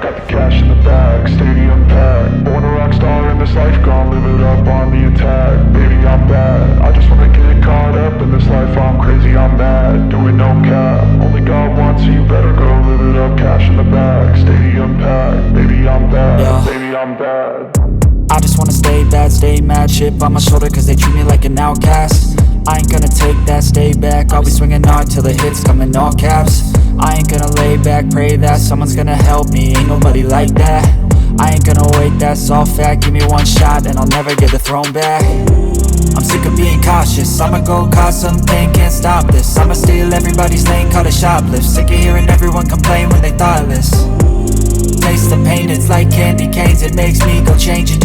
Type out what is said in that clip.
got the cash in the bag, stadium packed. Born a rock star in this life, gon' live it up on the attack. Baby, I'm bad, I just wanna get caught up in this life. I'm crazy, I'm mad, doing no cap. Only God wants, so you better go live it up. Cash in the bag, stadium packed. Baby, I'm bad, Yeah. baby, I'm bad. I just wanna stay bad, stay mad. Chip on my shoulder cause they treat me like an outcast. I ain't gonna take that, stay back. I'll be swinging hard till the hits come in all caps. I ain't gonna lay back, pray that someone's gonna help me. Ain't nobody like that. I ain't gonna wait, that's all fact. Give me one shot and I'll never get the throne back. I'm sick of being cautious, I'ma go cause something, can't stop this. I'ma steal everybody's lane, call it shoplift. Sick of hearing everyone complain when they thoughtless. Taste the pain, it's like candy canes, it makes me go change it.